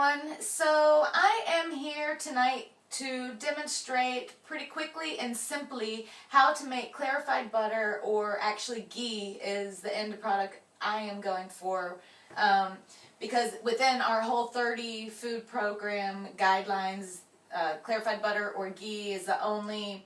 everyone. So I am here tonight to demonstrate pretty quickly and simply how to make clarified butter, or actually ghee is the end product I am going for, because within our Whole30 food program guidelines, clarified butter or ghee is the only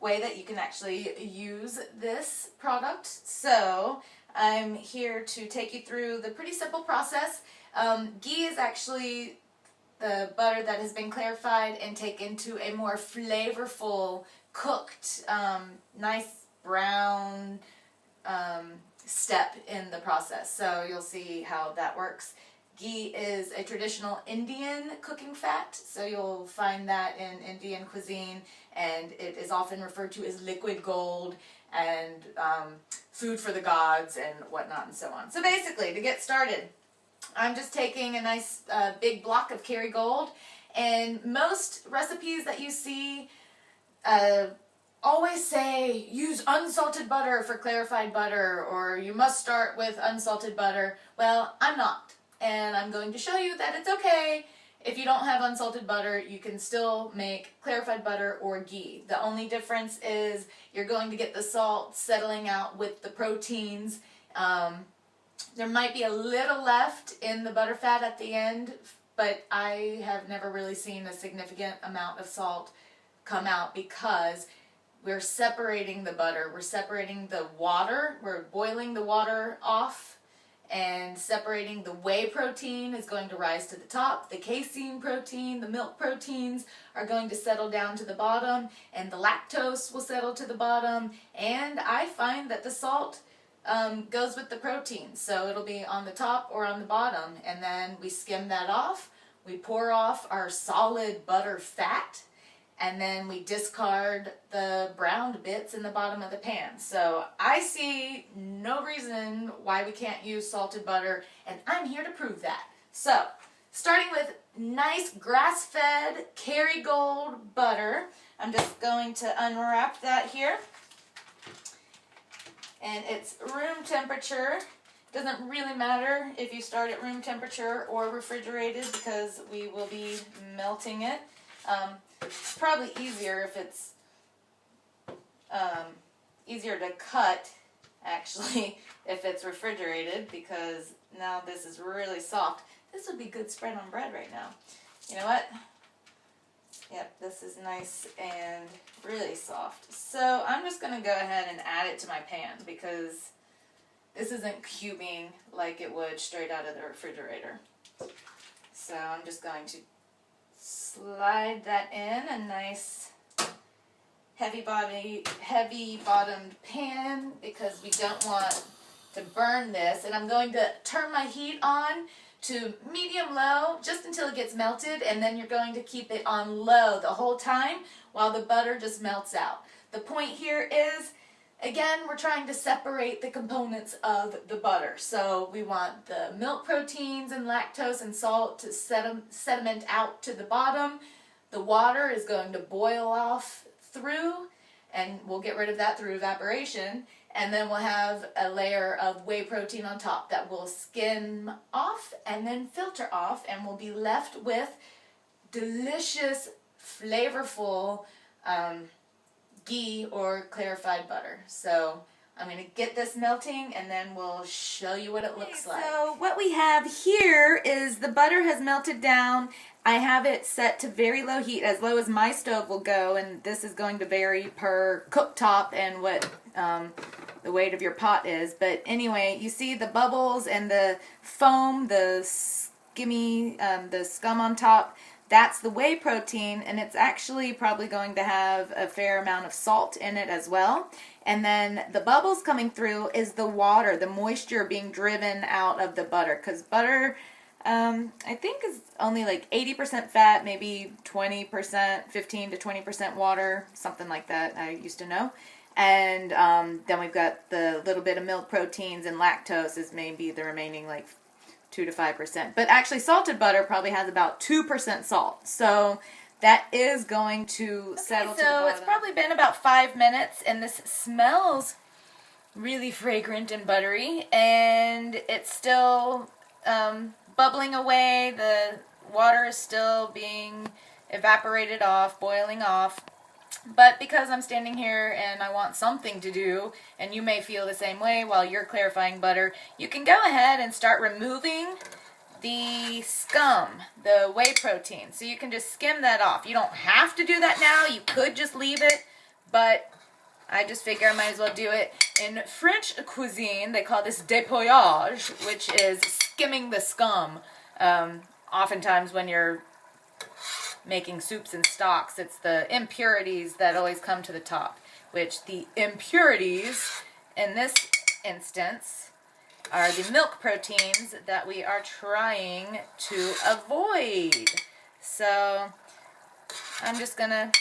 way that you can actually use this product. So I'm here to take you through the pretty simple process. Ghee is actually the butter that has been clarified and taken to a more flavorful, cooked, nice brown step in the process. So you'll see how that works. Ghee is a traditional Indian cooking fat, so you'll find that in Indian cuisine, and it is often referred to as liquid gold and food for the gods and whatnot and so on. So basically, to get started, I'm just taking a nice big block of Kerrygold, and most recipes that you see always say use unsalted butter for clarified butter, or you must start with unsalted butter. Well, I'm not. And I'm going to show you that it's okay if you don't have unsalted butter. You can still make clarified butter or ghee. The only difference is you're going to get the salt settling out with the proteins. There might be a little left in the butter fat at the end, but I have never really seen a significant amount of salt come out because we're separating the butter. We're separating the water. We're boiling the water off and separating. The whey protein is going to rise to the top. The casein protein, the milk proteins are going to settle down to the bottom, and the lactose will settle to the bottom. And I find that the salt goes with the protein, so it'll be on the top or on the bottom. And then we skim that off. We pour off our solid butter fat, and then we discard the browned bits in the bottom of the pan. So I see no reason why we can't use salted butter, and I'm here to prove that. So, starting with nice grass-fed Kerrygold butter, I'm just going to unwrap that here. And it's room temperature. Doesn't really matter if you start at room temperature or refrigerated, because we will be melting it. It's probably easier if it's easier to cut, actually, if it's refrigerated, because now this is really soft. This would be good spread on bread right now. You know what? Yep, this is nice and really soft. So I'm just going to go ahead and add it to my pan, because this isn't cubing like it would straight out of the refrigerator. So I'm just going to slide that in a nice heavy bottomed pan, because we don't want to burn this. And I'm going to turn my heat on to medium-low just until it gets melted, and then you're going to keep it on low the whole time while the butter just melts out. The point here is, again, we're trying to separate the components of the butter. So we want the milk proteins and lactose and salt to sediment out to the bottom. The water is going to boil off through, and we'll get rid of that through evaporation. And then we'll have a layer of whey protein on top that will skim off and then filter off, and we'll be left with delicious, flavorful ghee or clarified butter. So I'm going to get this melting, and then we'll show you what it looks like. So what we have here is the butter has melted down. I have it set to very low heat, as low as my stove will go, and this is going to vary per cooktop and what the weight of your pot is. But anyway, you see the bubbles and the foam, the skimmy, the scum on top. That's the whey protein, and it's actually probably going to have a fair amount of salt in it as well. And then the bubbles coming through is the water, the moisture being driven out of the butter, because butter, I think, is only like 80% fat, maybe 20%, 15 to 20% water, something like that, I used to know. And then we've got the little bit of milk proteins, and lactose is maybe the remaining like 2 to 5%. But actually salted butter probably has about 2% salt. So that is going to settle to the bottom. So it's probably been about 5 minutes, and this smells really fragrant and buttery, and it's still bubbling away. The water is still being evaporated off, boiling off. But because I'm standing here and I want something to do, and you may feel the same way while you're clarifying butter, you can go ahead and start removing the scum, the whey protein. So you can just skim that off. You don't have to do that now. You could just leave it, but I just figure I might as well do it. In French cuisine, they call this dépouillage, which is skimming the scum. Oftentimes when you're making soups and stocks, it's the impurities that always come to the top, which the impurities in this instance are the milk proteins that we are trying to avoid. So I'm just going to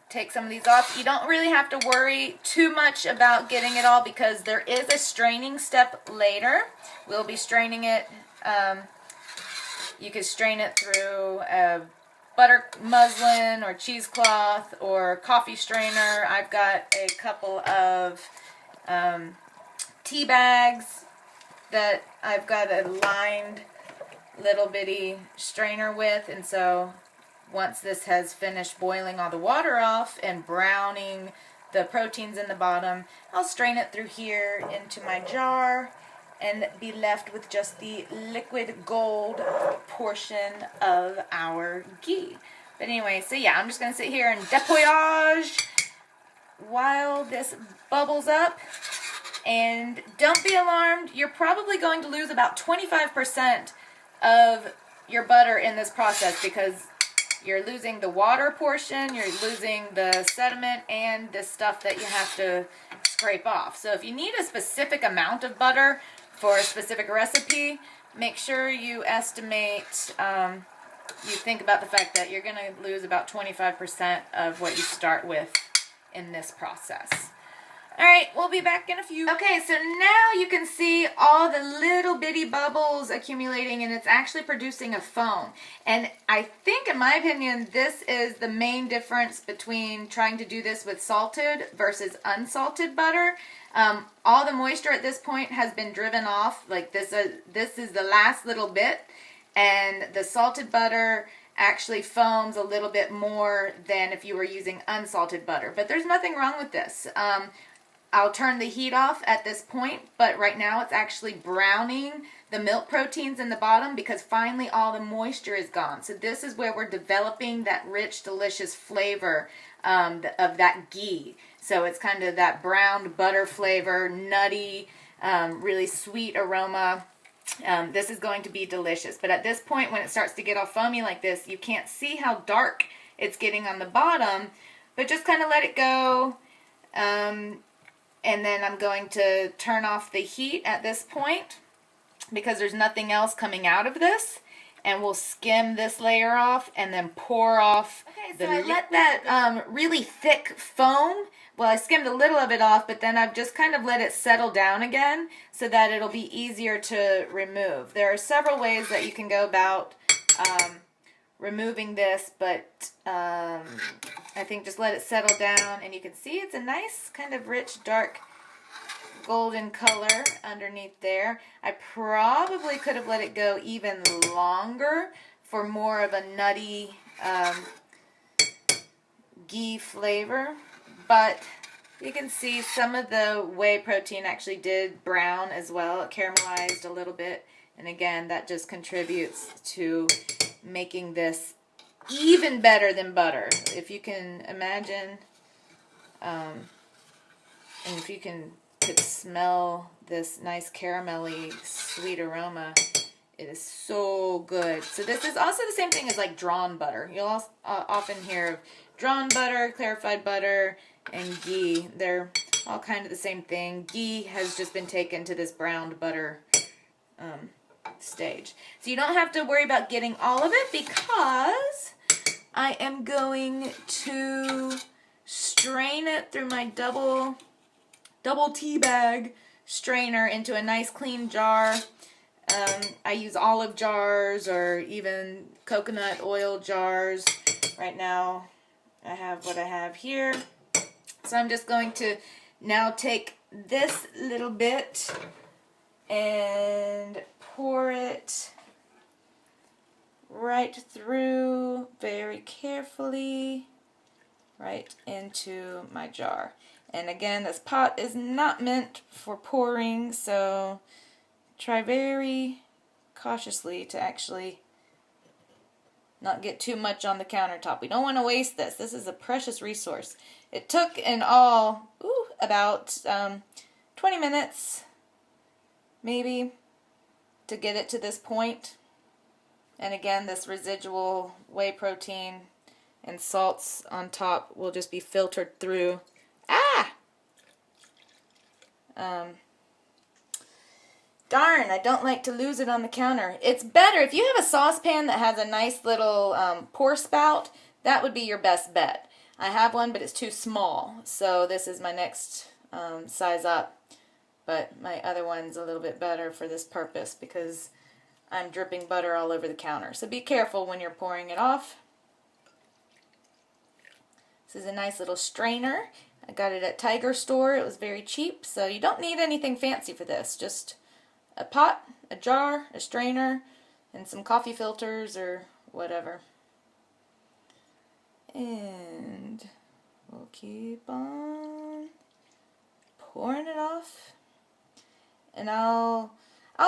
take some of these off. You don't really have to worry too much about getting it all because there is a straining step later. We'll be straining it. You can strain it through a butter muslin or cheesecloth or coffee strainer. I've got a couple of tea bags that I've got a lined little bitty strainer with, and so once this has finished boiling all the water off and browning the proteins in the bottom, I'll strain it through here into my jar and be left with just the liquid gold portion of our ghee. But anyway, so yeah, I'm just going to sit here and dépouillage while this bubbles up. And don't be alarmed, you're probably going to lose about 25% of your butter in this process because you're losing the water portion, you're losing the sediment, and the stuff that you have to scrape off. So if you need a specific amount of butter for a specific recipe, make sure you estimate, you think about the fact that you're going to lose about 25% of what you start with in this process. Alright, we'll be back in a few. Okay, so now you can see all the little bitty bubbles accumulating, and it's actually producing a foam. And I think, in my opinion, this is the main difference between trying to do this with salted versus unsalted butter. All the moisture at this point has been driven off. Like this is the last little bit, and the salted butter actually foams a little bit more than if you were using unsalted butter. But there's nothing wrong with this. I'll turn the heat off at this point, but right now it's actually browning the milk proteins in the bottom because finally all the moisture is gone. So this is where we're developing that rich, delicious flavor of that ghee. So it's kind of that browned butter flavor, nutty, really sweet aroma. This is going to be delicious. But at this point, when it starts to get all foamy like this, you can't see how dark it's getting on the bottom, but just kind of let it go. And then I'm going to turn off the heat at this point because there's nothing else coming out of this. And we'll skim this layer off and then pour off the liquid. I let that really thick foam, well, I skimmed a little of it off, but then I've just kind of let it settle down again so that it'll be easier to remove. There are several ways that you can go about removing this, but I think just let it settle down, and you can see it's a nice kind of rich, dark, golden color underneath there. I probably could have let it go even longer for more of a nutty ghee flavor, but you can see some of the whey protein actually did brown as well. It caramelized a little bit, and again, that just contributes to making this even better than butter. If you can imagine, and if you could smell this nice caramelly sweet aroma, it is so good. So this is also the same thing as like drawn butter. You'll also, often hear of drawn butter, clarified butter, and ghee. They're all kind of the same thing. Ghee has just been taken to this browned butter stage. So you don't have to worry about getting all of it because I am going to strain it through my double tea bag strainer into a nice clean jar. I use olive jars or even coconut oil jars. Right now I have what I have here. So I'm just going to now take this little bit and pour it right through very carefully right into my jar. And again, this pot is not meant for pouring, so try very cautiously to actually not get too much on the countertop. We don't want to waste this. This is a precious resource. It took in all about 20 minutes maybe to get it to this point. And again, this residual whey protein and salts on top will just be filtered through. Darn, I don't like to lose it on the counter. It's better if you have a saucepan that has a nice little pour spout. That would be your best bet. I have one, but it's too small, so this is my next size up. But my other one's a little bit better for this purpose because I'm dripping butter all over the counter. So be careful when you're pouring it off. This is a nice little strainer. I got it at Tiger Store. It was very cheap, so you don't need anything fancy for this. Just a pot, a jar, a strainer, and some coffee filters or whatever. And we'll keep on pouring it off. And I'll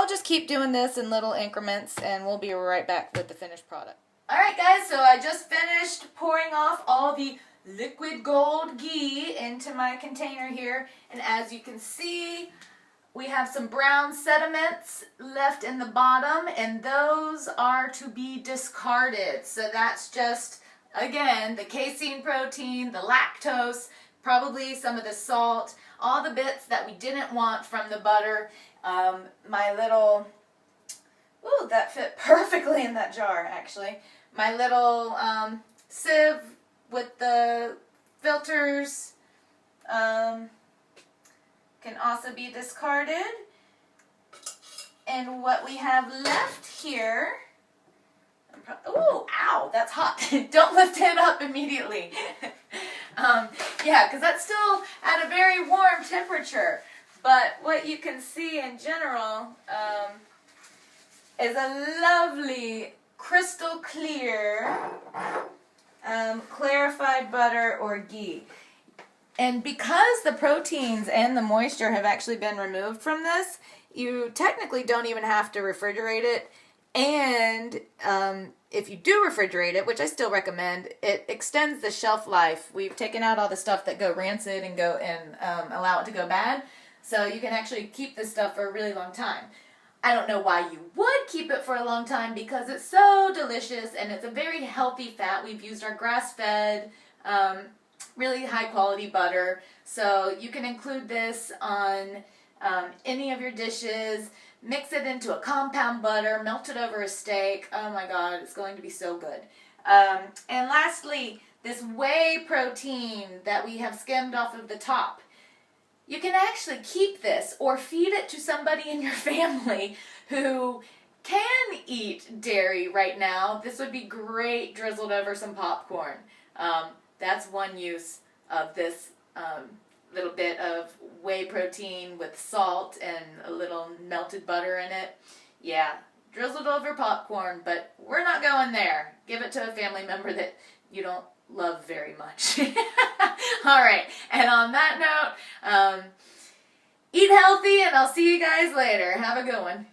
just keep doing this in little increments, and we'll be right back with the finished product. Alright guys, so I just finished pouring off all the liquid gold ghee into my container here, and as you can see, we have some brown sediments left in the bottom, and those are to be discarded. So that's just, again, the casein protein, the lactose, probably some of the salt, all the bits that we didn't want from the butter. My little, that fit perfectly in that jar actually. My little sieve with the filters can also be discarded. And what we have left here, ow, that's hot. Don't lift it up immediately. Yeah, because that's still at a very warm temperature. But what you can see in general is a lovely crystal clear clarified butter or ghee. And because the proteins and the moisture have actually been removed from this, you technically don't even have to refrigerate it. And if you do refrigerate it, which I still recommend, it extends the shelf life. We've taken out all the stuff that go rancid and allow it to go bad. So you can actually keep this stuff for a really long time. I don't know why you would keep it for a long time because it's so delicious and it's a very healthy fat. We've used our grass-fed, really high-quality butter. So you can include this on any of your dishes. Mix it into a compound butter, melt it over a steak. Oh my God, it's going to be so good. And lastly, this whey protein that we have skimmed off of the top. You can actually keep this or feed it to somebody in your family who can eat dairy right now. This would be great drizzled over some popcorn. That's one use of this little bit of whey protein with salt and a little melted butter in it. Yeah, drizzled over popcorn, but we're not going there. Give it to a family member that you don't love very much. All right, and on that note, eat healthy, and I'll see you guys later. Have a good one.